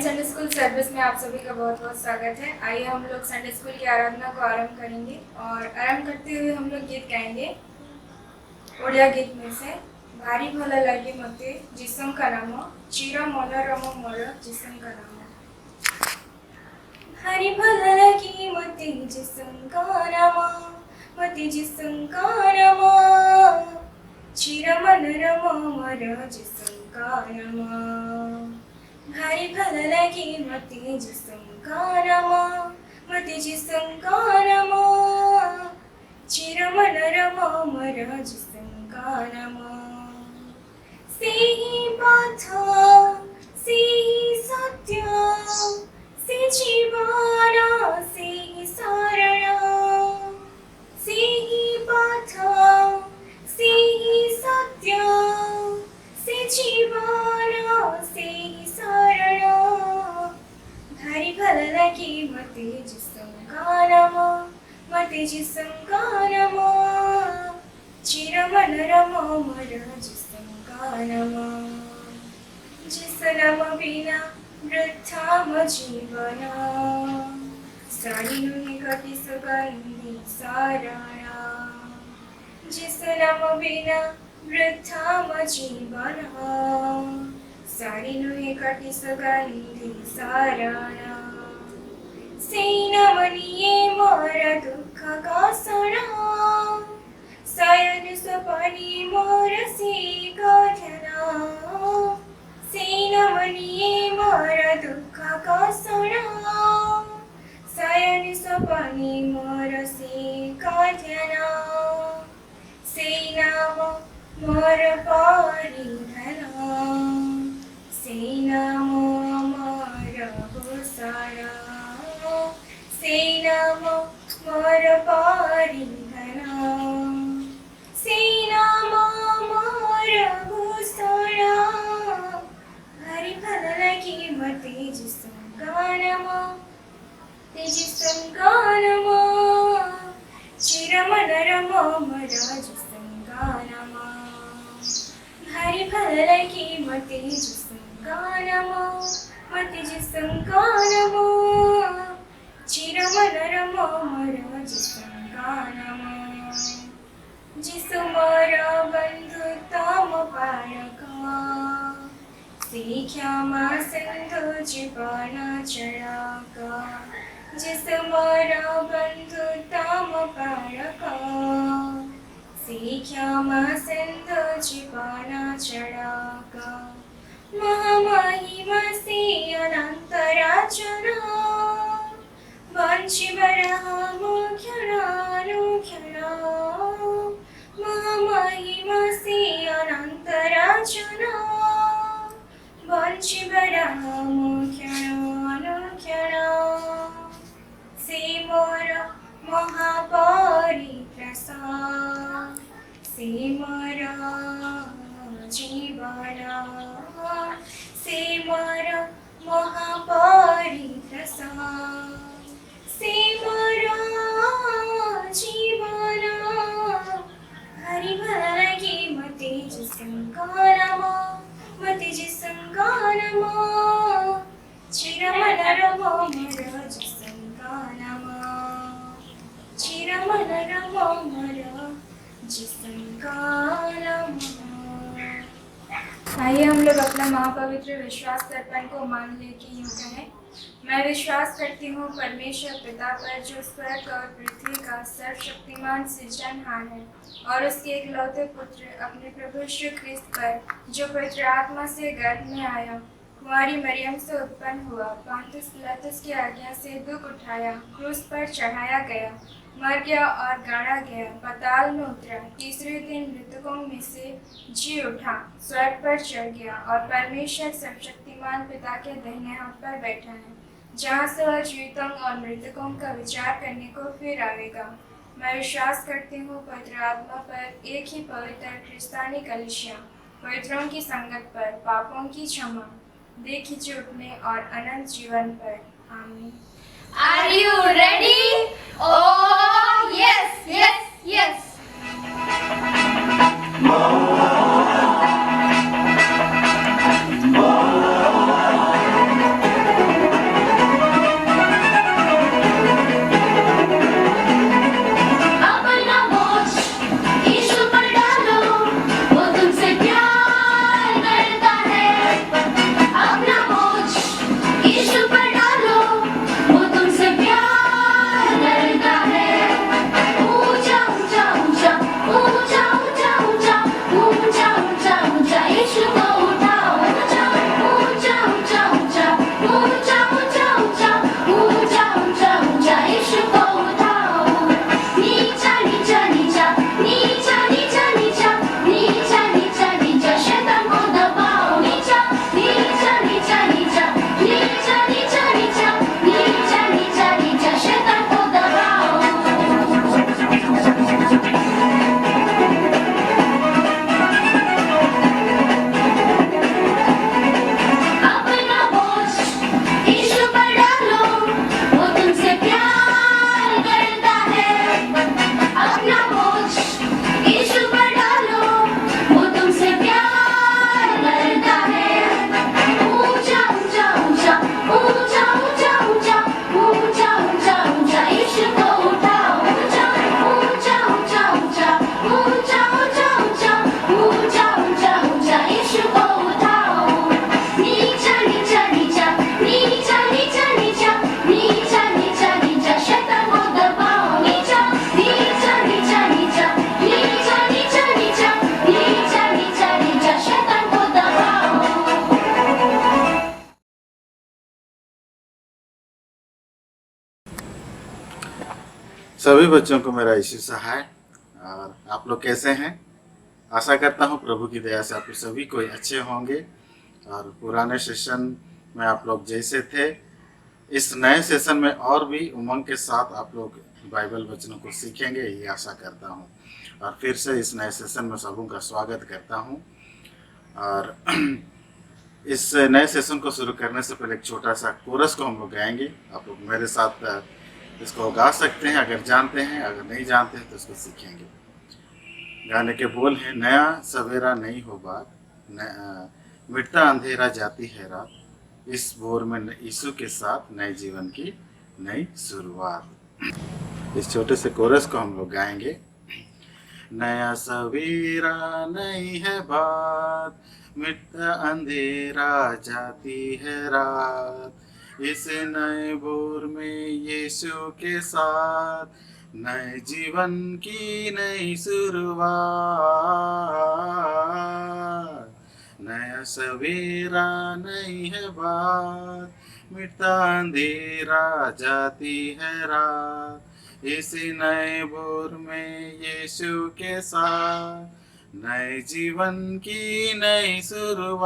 Sunday school service में आप सभी का बहुत बहुत स्वागत है। आइए हम लोग संडे स्कूल की आराधना को आरंभ करेंगे और आरंभ करते हुए हम लोग गीत गाएंगे। ओडिया गीत में से भारी भला लगे मते जिसम का नाम चिर मनोरम मोर जिसम का नाम। भारी भला लगे मते जिसम का नाम मते जिसम का नाम चिर मनोरम मोर जिसम का नाम। भारी भला लगे मते जिसम का नाम मते जिसम का नाम चिर मनोरम मोर जिसम का नाम। सेही पथ सेही सत्य से जीवन सेही शरण सेही पथ सेही सत्य से जीवन सेही शरण। भारी भला लगे मते जिसम का नाम मते जिसम का नाम चिर मनोरम मोर जिसम का नाम। जिस नाम बिना वृथाम जीवन साड़ी नुहे कटी सुगंधी साराणा। जिस नाम बिना वृथाम जीवन साड़ी नुहे कटी सुगंधी साराणा। सेनामणिये मोर दुःख का सणा शयन सपनी मोर से गाठना। सेनामणिये मोर दुःख का सणा शयन सपनी मोर से गाठना। सेनाम मोर परिधना सेनाम मोर भूषण सेनाम मोर परिधना सेनाम मोर भूषण। भारी भला लगे मते जिसम का नाम ते जिसम का नाम चिर मनोरम मोर जिसम का नाम। भारी भला लगे मते जिसम का नाम मते जिसम का नाम चिर मनोरम मोर जिसम का नाम। जिस मोर बंधुताम पारका सीख्यामा सिंधु जीवन चढ़ाका। जिस मोर बंधुताम पारका सीख्यामा सिंधु जीवन चढ़ाका। महामहिमा से अनंत राजना वंशी बरहामुख्यनानुख्यना। महामहिमा से अनंत राजना वंशी बरहामुख्यनानुख्यना। से मोर महापरिप्रसाद से मोर जीवन से मोर महापरिप्रसाद से मोर जीवन। भारी भला लगे मते जिसम का नाम मते जिसम का नाम चिर मनोरम मोर जिसम का नाम चिर मनोरम मोर जिसम का नाम। आइए हम लोग अपना महापवित्र विश्वास दर्पण को मान ले कि यूं कहें। मैं विश्वास करती हूँ परमेश्वर पिता पर जो स्वर्ग और पृथ्वी का सर्वशक्तिमान सृजनहार है और उसके एकलौते पुत्र अपने प्रभु यीशु ख्रिस्त पर जो पवित्र आत्मा से गर्भ में आया कुंवारी मरियम से उत्पन्न हुआ पोंतियुस पिलातुस की आज्ञा से दुख उठाया क्रूस पर चढ़ाया गया मर गया और गाड़ा गया पाताल में उतरा तीसरे दिन मृतकों में से जी उठा स्वर्ग पर चढ़ गया और परमेश्वर सर्वशक्तिमान पिता के दाहिने हाथ पर बैठा है जहाँ से वह जीवितों और मृतकों का विचार करने को फिर आवेगा। मैं विश्वास करती हूँ पवित्र आत्मा पर एक ही पवित्र क्रिस्तानी कलीसिया पवित्रों की संगत पर पापों की क्षमा देह खींचे उठने और अनंत जीवन पर। आमीन। Are you ready? Oh yes, yes, yes. सभी बच्चों को मेरा यीशु सहाय। और आप लोग कैसे हैं? आशा करता हूँ प्रभु की दया से आप लोग सभी कोई अच्छे होंगे। और पुराने सेशन में आप लोग जैसे थे, इस नए सेशन में और भी उमंग के साथ आप लोग बाइबल वचनों को सीखेंगे, ये आशा करता हूँ। और फिर से इस नए सेशन में सबों का स्वागत करता हूँ। और इस नए सेशन को शुरू करने से पहले एक छोटा सा कोरस को हम लोग गाएंगे। आप लोग मेरे साथ इसको गा सकते हैं अगर जानते हैं, अगर नहीं जानते हैं तो इसको सीखेंगे। गाने के बोल हैं, नया सवेरा नहीं हो बात, मिटता अंधेरा जाती है रात, इस भोर में यीशु के साथ नए जीवन की नई शुरुआत। इस छोटे से कोरस को हम लोग गाएंगे। नया सवेरा नहीं है बात, मिटता अंधेरा जाती है रात, इस नए भोर में यीशु के साथ नए जीवन की नई शुरुआत। नया सवेरा नहीं है बात, मिटता अंधेरा जाती है रात, इस नए भोर में यीशु के साथ नए जीवन की नई शुरुआत।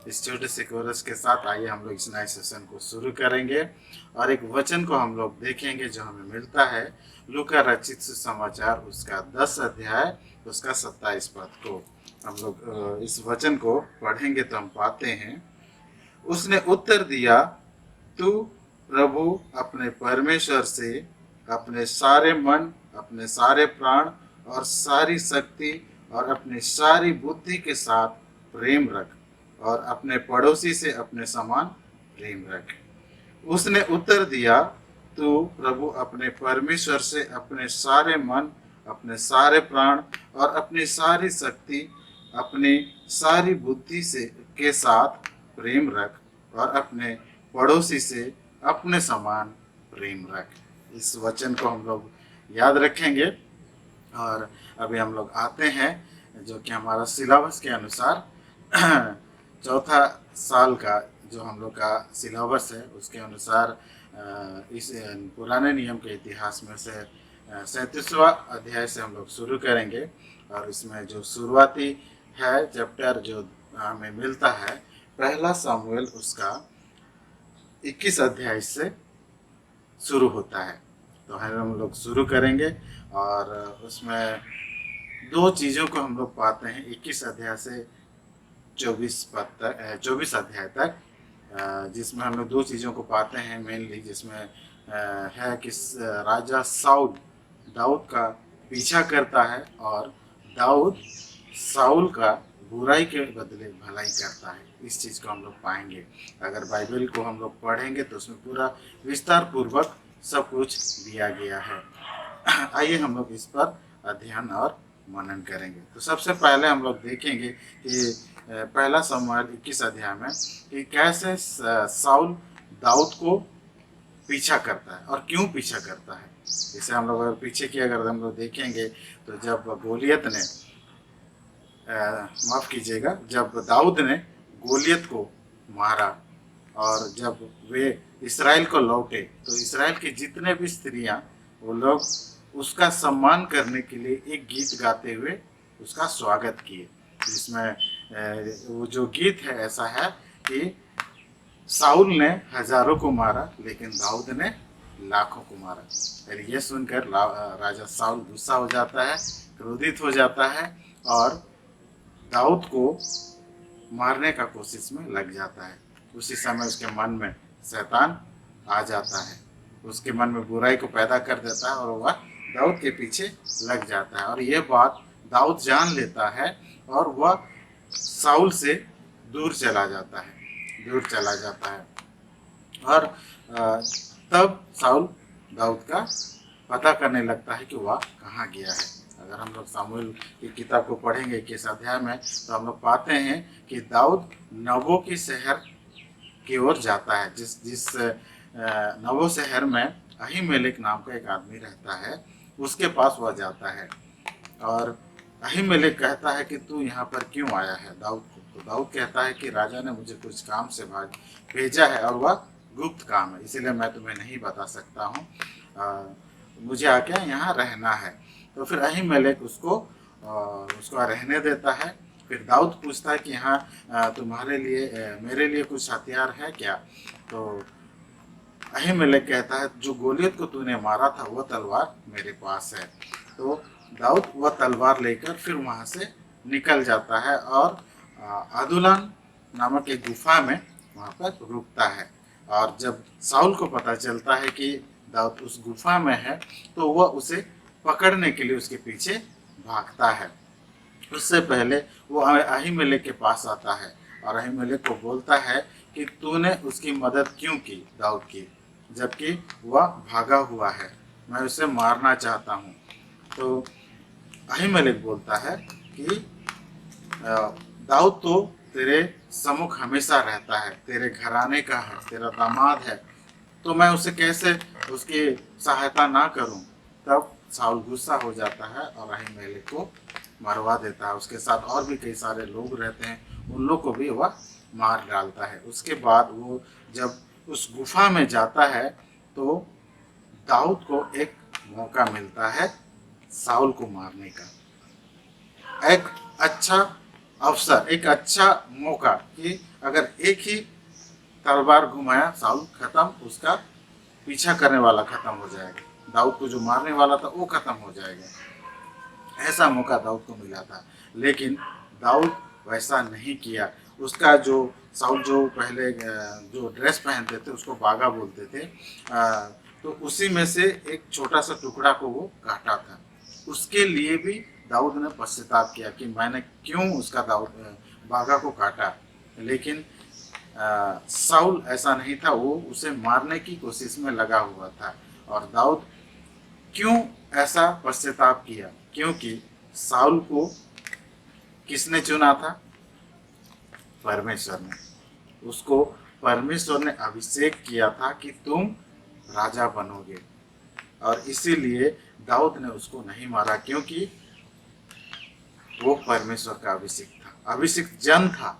इस छोटे से कोरस के साथ आइए हम लोग इस नए सेशन को शुरू करेंगे और एक वचन को हम लोग देखेंगे जो हमें मिलता है लूका रचित सुसमाचार उसका 10 अध्याय उसका 27 पद को। हम लोग इस वचन को पढ़ेंगे तो हम पाते हैं, उसने उत्तर दिया, तू प्रभु अपने परमेश्वर से अपने सारे मन, अपने सारे प्राण और सारी शक्ति और अपनी सारी बुद्धि के साथ प्रेम रख और अपने पड़ोसी से अपने समान प्रेम रख। उसने उत्तर दिया, तू प्रभु अपने परमेश्वर से अपने सारे मन, अपने सारे प्राण और अपनी सारी शक्ति, अपनी सारी बुद्धि से के साथ प्रेम रख और अपने पड़ोसी से अपने समान प्रेम रख। इस वचन को हम लोग याद रखेंगे। और अभी हम लोग आते हैं जो कि हमारा सिलेबस के अनुसार चौथा साल का जो हम लोग का सिलेबस है उसके अनुसार इस पुराने नियम के इतिहास में से 37वां अध्याय से हम लोग शुरू करेंगे। और इसमें जो शुरुआती है चैप्टर जो हमें मिलता है पहला सामुएल उसका 21 अध्याय से शुरू होता है। तो हम लोग शुरू करेंगे और उसमें दो चीज़ों को हम लोग पाते हैं 21 अध्याय से 24 अध्याय तक, जिसमें हम लोग दो चीज़ों को पाते हैं मेनली, जिसमें है कि राजा साउल दाऊद का पीछा करता है और दाऊद साउल का बुराई के बदले भलाई करता है। इस चीज़ को हम लोग पाएंगे। अगर बाइबल को हम लोग पढ़ेंगे तो उसमें पूरा विस्तार पूर्वक सब कुछ दिया गया है। आइए हम लोग इस पर अध्ययन और मनन करेंगे। तो सबसे पहले हम लोग देखेंगे कि पहला सामुएल 21 अध्याय में कि कैसे साउल दाऊद को पीछा करता है और क्यों पीछा करता है। इसे हम लोग अगर पीछे की अगर हम लोग देखेंगे तो जब गोलियत ने माफ़ कीजिएगा, जब दाऊद ने गोलियत को मारा और जब वे इस्राएल को लौटे तो इस्राएल की जितने भी स्त्रियां वो लोग उसका सम्मान करने के लिए एक गीत गाते हुए उसका स्वागत किए। जिसमें वो जो गीत है ऐसा है कि साउल ने हजारों को मारा लेकिन दाऊद ने लाखों को मारा। फिर ये सुनकर राजा साउल गुस्सा हो जाता है, क्रोधित हो जाता है और दाऊद को मारने का कोशिश में लग जाता है। उसी समय उसके मन में शैतान आ जाता है, उसके मन में बुराई को पैदा कर देता है और वह दाऊद के पीछे लग जाता है। और यह बात दाऊद जान लेता है और वह साउल से दूर चला जाता है। और तब साउल दाऊद का पता करने लगता है कि वह कहाँ गया है। अगर हम लोग सामुएल की किताब को पढ़ेंगे 21 अध्याय में तो हम लोग पाते हैं कि दाऊद नबो की शहर की ओर जाता है। जिस नबो शहर में अहीमेलेक नाम का एक आदमी रहता है, उसके पास वह जाता है और अहीमेलेक कहता है कि तू यहाँ पर क्यों आया है दाऊद को। तो दाऊद कहता है कि राजा ने मुझे कुछ काम से भेजा है और वह गुप्त काम है, इसीलिए मैं तुम्हें नहीं बता सकता हूँ, मुझे आके यहाँ रहना है। तो फिर अहीमेलेक उसको रहने देता है। फिर दाऊद पूछता है कि हाँ तुम्हारे लिए मेरे लिए कुछ हथियार है क्या? तो अहीमेलेक कहता है जो गोलियत को तूने मारा था वह तलवार मेरे पास है। तो दाऊद वह तलवार लेकर फिर वहाँ से निकल जाता है और अदुल्लाम नामक एक गुफा में वहाँ पर रुकता है। और जब साउल को पता चलता है कि दाऊद उस गुफा में है तो वह उसे पकड़ने के लिए उसके पीछे भागता है। उससे पहले वो अहीमेलेक के पास आता है और अहीमेलेक को बोलता है कि तूने उसकी मदद क्यों की दाऊद की, जबकि वह भागा हुआ है, मैं उसे मारना चाहता हूँ। तो अहीमेलेक बोलता है कि दाऊद तो तेरे सम्मुख हमेशा रहता है, तेरे घराने का है, तेरा दामाद है, तो मैं उसे कैसे उसकी सहायता ना करूं। तब साउल गुस्सा हो जाता है और अहीमेलेक को मरवा देता है। उसके साथ और भी कई सारे लोग रहते हैं, उन लोग को भी वह मार डालता है। उसके बाद वो जब उस गुफा में जाता है तो दाऊद को एक मौका मिलता है साउल को मारने का, एक अच्छा अवसर, एक अच्छा मौका कि अगर एक ही तलवार घुमाया साउल खत्म, उसका पीछा करने वाला खत्म हो जाएगा, दाऊद को जो मारने वाला था वो खत्म हो जाएगा। ऐसा मौका दाऊद को मिला था, लेकिन दाऊद वैसा नहीं किया। उसका जो साउल जो पहले जो ड्रेस पहनते थे उसको बागा बोलते थे, तो उसी में से एक छोटा सा टुकड़ा को वो काटा था। उसके लिए भी दाऊद ने पश्चाताप किया कि मैंने क्यों उसका बागा को काटा। लेकिन साउल ऐसा नहीं था, वो उसे मारने की कोशिश में लगा हुआ था। और दाऊद क्यों ऐसा पश्चाताप किया? क्योंकि साउल को किसने चुना था? परमेश्वर ने। उसको परमेश्वर ने अभिषेक किया था कि तुम राजा बनोगे, और इसीलिए दाऊद ने उसको नहीं मारा, क्योंकि वो परमेश्वर का अभिषेक था, अभिषेक जन था,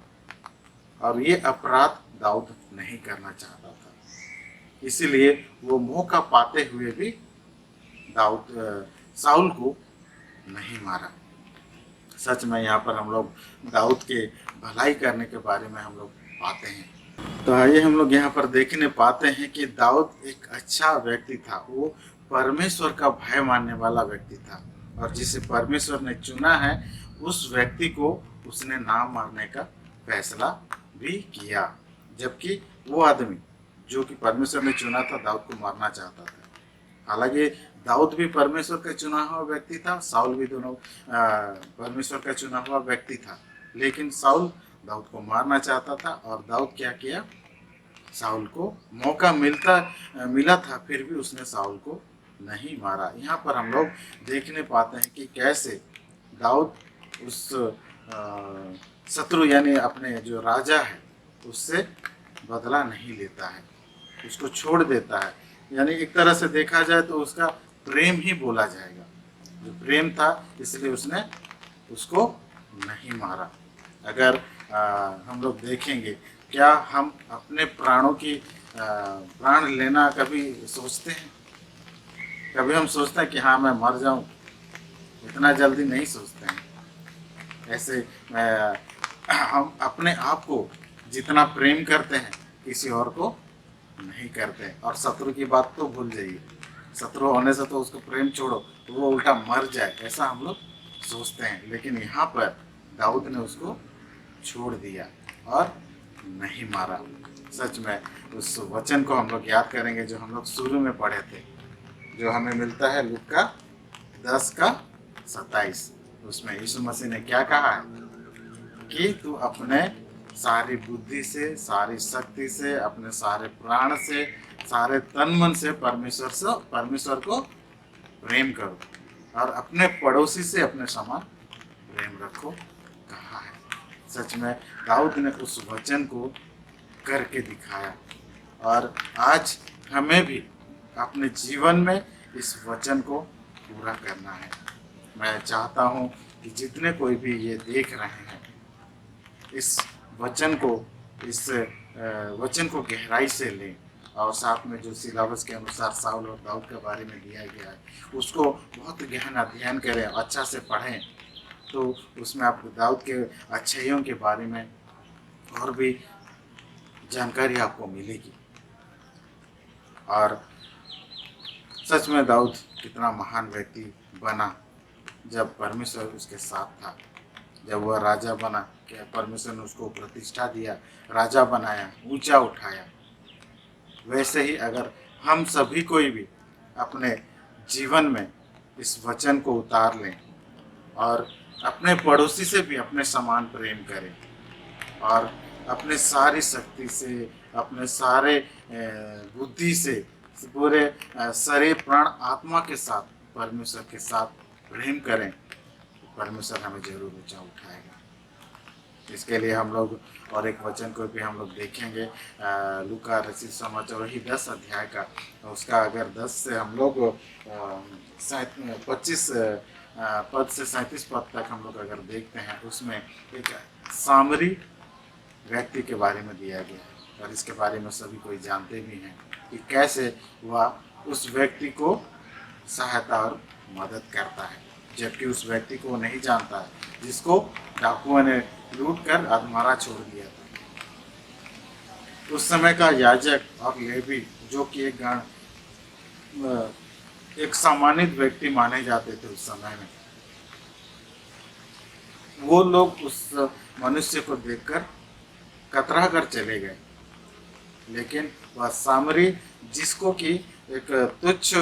और ये अपराध दाऊद नहीं करना चाहता था। इसीलिए वो मौका पाते हुए भी साउल को नहीं मारा। सच में यहाँ पर हम लोग दाऊद के भलाई करने के बारे में हम लोग पाते हैं। तो आइए हम लोग यहाँ पर देखने पाते हैं कि दाऊद एक अच्छा व्यक्ति था, वो परमेश्वर का भय मानने वाला व्यक्ति था, और जिसे परमेश्वर ने चुना है उस व्यक्ति को उसने ना मारने का फैसला भी किया। जबकि वो आदमी जो कि परमेश्वर ने चुना था दाऊद को मारना चाहता था। हालांकि दाऊद भी परमेश्वर का चुना हुआ व्यक्ति था, साउल भी दोनों परमेश्वर का चुना हुआ व्यक्ति था, लेकिन साउल दाऊद को मारना चाहता था। और दाऊद क्या किया? साउल को मौका मिला था, फिर भी उसने साउल को नहीं मारा। यहाँ पर हम लोग देखने पाते हैं कि कैसे दाऊद उस शत्रु यानी अपने जो राजा है उससे बदला नहीं लेता है, उसको छोड़ देता है। यानी एक तरह से देखा जाए तो उसका प्रेम ही बोला जाएगा, जो प्रेम था इसलिए उसने उसको नहीं मारा। अगर हम लोग देखेंगे, क्या हम अपने प्राणों की प्राण लेना कभी सोचते हैं? कभी हम सोचते हैं कि हाँ मैं मर जाऊं? इतना जल्दी नहीं सोचते हैं। ऐसे हम अपने आप को जितना प्रेम करते हैं किसी और को नहीं करते। और शत्रु की बात तो भूल जाइए, शत्रु होने से तो उसको प्रेम छोड़ो, तो वो उल्टा मर जाए, ऐसा हम लोग सोचते हैं। लेकिन यहाँ पर दाऊद ने उसको छोड़ दिया और नहीं मारा। सच में उस वचन को हम लोग याद करेंगे जो हम लोग शुरू में पढ़े थे, जो हमें मिलता है लूका 10:27। उसमें यीशु मसीह ने क्या कहा है कि तू अपने सारी बुद्धि से, सारी शक्ति से, अपने सारे प्राण से, सारे तन मन से परमेश्वर को प्रेम करो, और अपने पड़ोसी से अपने समान प्रेम रखो कहा है। सच में दाऊद ने उस वचन को करके दिखाया, और आज हमें भी अपने जीवन में इस वचन को पूरा करना है। मैं चाहता हूँ कि जितने कोई भी ये देख रहे हैं, इस वचन को गहराई से लें और साथ में जो सिलेबस के अनुसार साउल और दाऊद के बारे में दिया गया है उसको बहुत गहन अध्ययन करें, अच्छा से पढ़ें, तो उसमें आप दाऊद के अच्छाइयों के बारे में और भी जानकारी आपको मिलेगी। और सच में दाऊद कितना महान व्यक्ति बना जब परमेश्वर उसके साथ था। जब वह राजा बना, क्या परमेश्वर ने उसको प्रतिष्ठा दिया, राजा बनाया, ऊंचा उठाया। वैसे ही अगर हम सभी कोई भी अपने जीवन में इस वचन को उतार लें और अपने पड़ोसी से भी अपने समान प्रेम करें और अपने सारी शक्ति से, अपने सारे बुद्धि से, पूरे शरीर प्राण आत्मा के साथ परमेश्वर के साथ प्रेम करें, तो परमेश्वर हमें जरूर ऊंचा उठाएगा। इसके लिए हम लोग और एक वचन को भी हम लोग देखेंगे, लूका रचित समाचार वही 10 अध्याय का, उसका अगर 10 से हम लोग 25 पद से 37 पद तक हम लोग अगर देखते हैं, उसमें एक सामरी व्यक्ति के बारे में दिया गया है। और इसके बारे में सभी कोई जानते भी हैं कि कैसे वह उस व्यक्ति को सहायता और मदद करता है, जबकि उस व्यक्ति को नहीं जानता है जिसको डाकुओं ने लूट कर अधमरा छोड़ दिया था। उस समय का याजक और लेवी, जो कि एक सामान्य व्यक्ति माने जाते थे उस समय में, वो लोग उस मनुष्य को देखकर कतरा कर चले गए। लेकिन वह सामरी, जिसको कि एक तुच्छ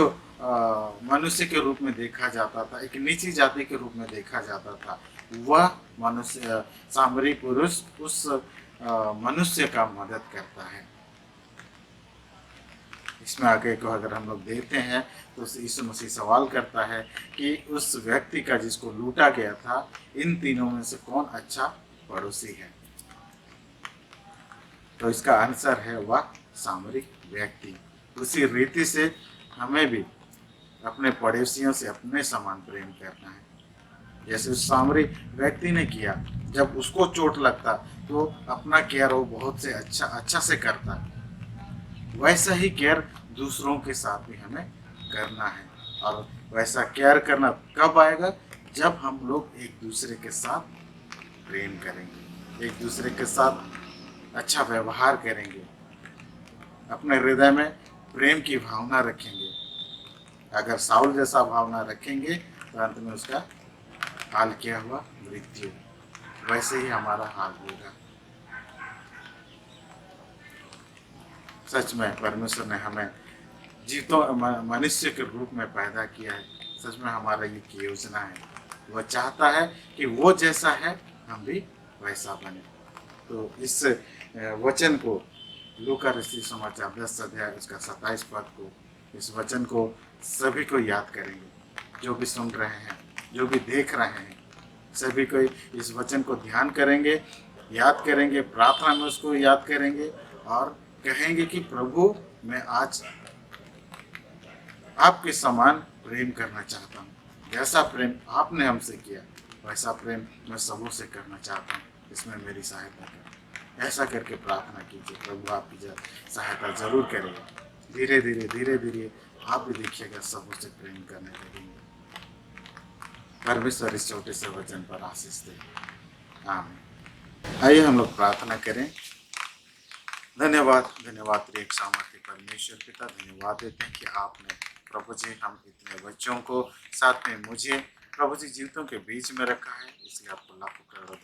मनुष्य के रूप में देखा जाता था, एक नीची जाति के रूप में देखा जाता था, वह मनुष्य, सामरी पुरुष उस मनुष्य का मदद करता है। इसमें आगे को अगर हम लोग देखते हैं तो यीशु मसीह सवाल करता है कि उस व्यक्ति का जिसको लूटा गया था, इन तीनों में से कौन अच्छा पड़ोसी है? तो इसका आंसर है वह सामरी व्यक्ति। उसी रीति से हमें भी अपने पड़ोसियों से अपने समान प्रेम करना है, जैसे उस सामरी व्यक्ति ने किया। जब उसको चोट लगता तो अपना केयर वो बहुत से अच्छा से करता है, वैसा ही केयर दूसरों के साथ भी हमें करना है। और वैसा केयर करना कब आएगा? जब हम लोग एक दूसरे के साथ प्रेम करेंगे, एक दूसरे के साथ अच्छा व्यवहार करेंगे, अपने हृदय में प्रेम की भावना रखेंगे। अगर साउल जैसा भावना रखेंगे तो अंत में उसका हाल क्या हुआ? मृत्यु। वैसे ही हमारा हाल होगा। सच में परमेश्वर ने हमें जीवों मनुष्य के रूप में पैदा किया है। सच में हमारा ये की योजना है, वह चाहता है कि वो जैसा है हम भी वैसा बने। तो इस वचन को लूका रचित समाचार 10 अध्याय उसका 27 पद को, इस वचन को सभी को याद करेंगे, जो भी सुन रहे हैं, जो भी देख रहे हैं, सभी को इस वचन को ध्यान करेंगे, याद करेंगे, प्रार्थना में उसको याद करेंगे और कहेंगे कि प्रभु मैं आज आपके समान प्रेम करना चाहता हूँ। जैसा प्रेम आपने हमसे किया वैसा प्रेम मैं सबों से करना चाहता हूँ, इसमें मेरी सहायता करें। ऐसा करके प्रार्थना कीजिए, प्रभु आपकी सहायता जरूर करेगा। धीरे धीरे आप भी देखिएगा सबों से प्रेम करने लगेंगे। परमेश्वर इस छोटे से वचन पर आशीष दे। आमीन। आइए हम लोग प्रार्थना करें। धन्यवाद त्रिएक सामर्थ्य परमेश्वर पिता, धन्यवाद देते हैं कि आपने प्रभु जी हम इतने बच्चों को, साथ में मुझे प्रभु जी जीवितों के बीच में रखा है, इसलिए आपको लाखों करोड़ों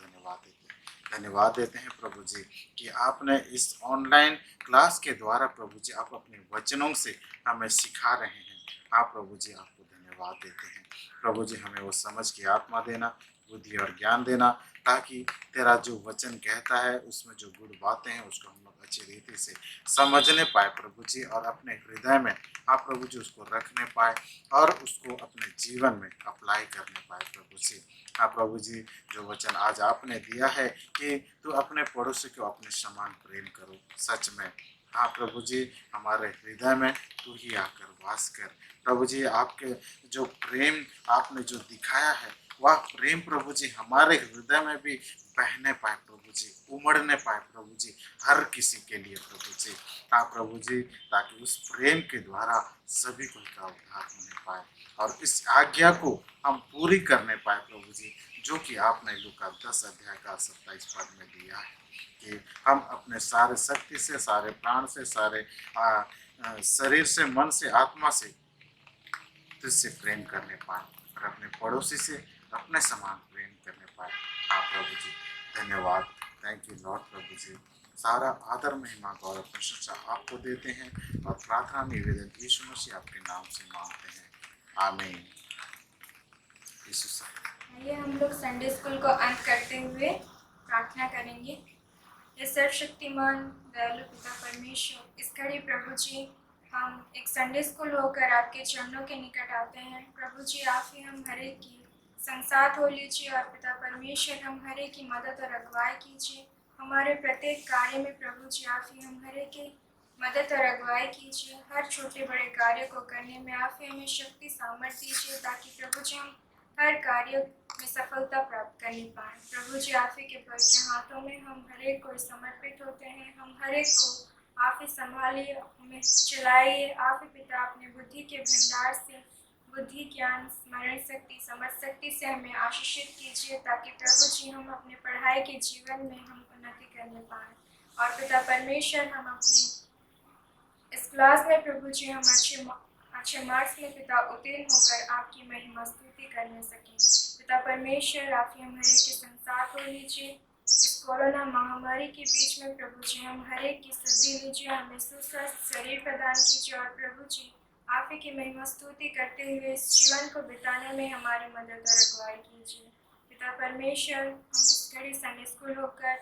धन्यवाद देते हैं प्रभु जी कि आपने इस ऑनलाइन क्लास के द्वारा प्रभु जी आप अपने वचनों से हमें सिखा रहे हैं। हाँ प्रभु जी आपको धन्यवाद देते हैं। प्रभु जी हमें वो समझ की आत्मा देना, बुद्धि और ज्ञान देना, ताकि तेरा जो वचन कहता है उसमें जो गुड बातें हैं उसको हम लोग अच्छी रीति से समझने पाए प्रभु जी, और अपने हृदय में आप प्रभु जी उसको रखने पाए और उसको अपने जीवन में अप्लाई करने पाए प्रभु जी। हाँ प्रभु जी, जो वचन आज आपने दिया है कि तू अपने पड़ोसी को अपने समान प्रेम करो, सच में हाँ प्रभु जी हमारे हृदय में तू ही आकर वास कर। प्रभु जी आपके जो प्रेम आपने जो दिखाया है वह प्रेम प्रभु जी हमारे हृदय में भी बहने पाए प्रभु जी, उमड़ने पाए प्रभु जी, हर किसी के लिए प्रभु जी। हाँ प्रभु जी, ताकि उस प्रेम के द्वारा सभी को का उद्धार होने पाए और इस आज्ञा को हम पूरी करने पाए प्रभु जी, जो कि आपने लूका 10 अध्याय का 27 पद में दिया है कि हम अपने सारे शक्ति से, सारे प्राण से, सारे शरीर से, मन से, आत्मा से तुझसे प्रेम करने पाए और अपने पड़ोसी से अपने समान प्रेम करने पाए। हाँ प्रभु जी, धन्यवाद, थैंक यू लॉर्ड प्रभु जी। सारा आदर, महिमा, गौरव, प्रशंसा आपको देते हैं और प्रार्थना निवेदन यीशु मसीह आपके नाम से मांगते हैं, आमीन। यीशु साहब। आइए हम लोग संडे स्कूल को अंत करते हुए प्रार्थना करेंगे। हे सर्वशक्तिमान दयालु पिता परमेश्वर, इस घड़ी प्रभु जी हम एक संडे स्कूल होकर आपके चरणों के निकट आते हैं। प्रभु जी आप ही हम हर एक की संसाथ हो लीजिए और पिता परमेश्वर हम हर एक की मदद और अगुवाई कीजिए। हमारे प्रत्येक कार्य में प्रभु जी आप ही हम हर एक की मदद और अगुवाई कीजिए। हर छोटे बड़े कार्य को करने में आप ही हमें शक्ति सामर्थ्य दीजिए, ताकि प्रभु जी हम हर कार्य में सफलता प्राप्त करने पाए। प्रभु जी आप ही के पवित्र हाथों में हम हर एक को समर्पित होते हैं। हम हर एक को आप ही संभालिए, हमें चलाइए। आप ही पिता अपने बुद्धि के भंडार से बुद्धि, ज्ञान, स्मरण शक्ति, समझ शक्ति से हमें आशीषित कीजिए, ताकि प्रभु जी हम अपने पढ़ाई के जीवन में हम उन्नति करने पाए। और पिता परमेश्वर हम अपने इस क्लास में प्रभु जी हम अच्छे मार्क्स में पिता उत्तीर्ण होकर आपकी महिमा स्तुति करने सकें। पिता परमेश्वर आप ही हम हर एक के संसाथ हो लीजिए। इस कोरोना महामारी के बीच में प्रभु जी हम हर एक की सुधि लीजिए, हमें सुस्वस्थ शरीर प्रदान कीजिए और प्रभु जी आप ही की महिमा स्तुति करते हुए इस जीवन को बिताने में हमारी मदद और अगुवाई कीजिए। पिता परमेश्वर हम इस घड़ी संडे स्कूल होकर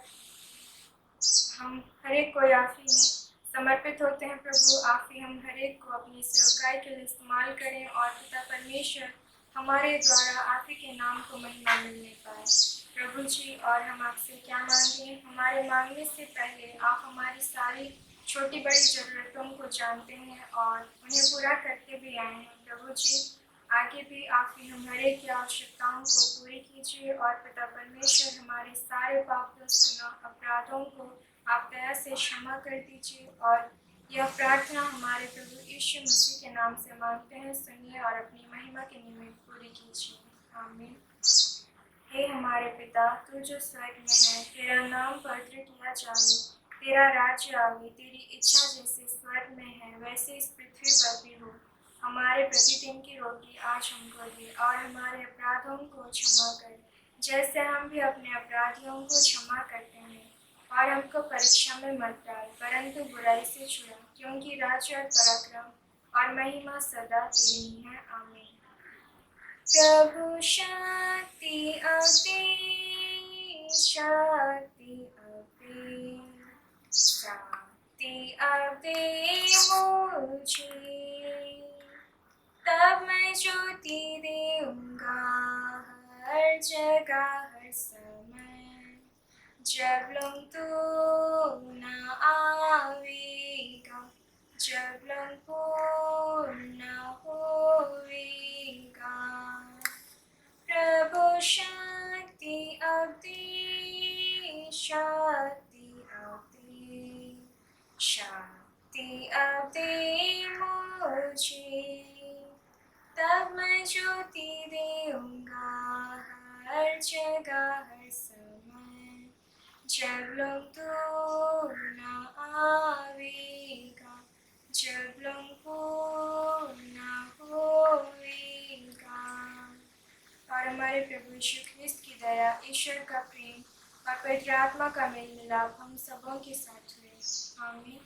हम हर एक को आप ही में समर्पित होते हैं। प्रभु आप ही हम हर एक को अपनी सेवकाई के लिए इस्तेमाल करें और पिता परमेश्वर हमारे द्वारा आप ही के नाम को महिमा मिलने पाए। प्रभु जी और हम आपसे क्या मांगे, हमारे मांगने से पहले आप हमारी सारी छोटी बड़ी ज़रूरतों को जानते हैं और उन्हें पूरा करके भी आए हैं। प्रभु जी आगे भी आप ही हम हर एक की आवश्यकताओं को पूरी कीजिए और पिता परमेश्वर हमारे सारे पाप गुनाह अपराधों को आप दया से क्षमा कर दीजिए। और यह प्रार्थना हमारे प्रभु यीशु मसीह के नाम से मांगते हैं, सुनिए और अपनी महिमा के निमित्त पूरी कीजिए, आमीन। हे हमारे पिता, तू जो स्वर्ग में है, तेरा नाम पवित्र किया जाए, तेरा राज्य आवे, तेरी इच्छा जैसे स्वर्ग में है वैसे इस पृथ्वी पर भी हो। हमारे प्रतिदिन की रोटी आज हमको दे और हमारे अपराधों को क्षमा कर, जैसे हम भी अपने अपराधियों को क्षमा करते हैं। और हमको परीक्षा में मत डाल, परंतु बुराई से छुड़ा, क्योंकि राज्य और पराक्रम और महिमा सदा तेरी है, आमीन। प्रभु शक्ति अवधि, शक्ति अवधि, शक्ति अवधि मुझे, तब मैं ज्योति देऊंगा हर जगह हर समय। जब लोग तू न आवेगा, जब लोग पूर्ण होवेगा। प्रभु शक्ति अवधि, शक्ति अवधि, शक्ति अवधि मुझे, तब मैं ज्योति देऊंगा हर जगह हर समय। जब लोग तू न आवेगा, जब लोग पूर्ण होवेगा। और हमारे प्रभु यीशु ख्रिस्त की दया, ईश्वर का प्रेम और पवित्र आत्मा का मेल मिलाप हम सबों के साथ हुए, आमीन।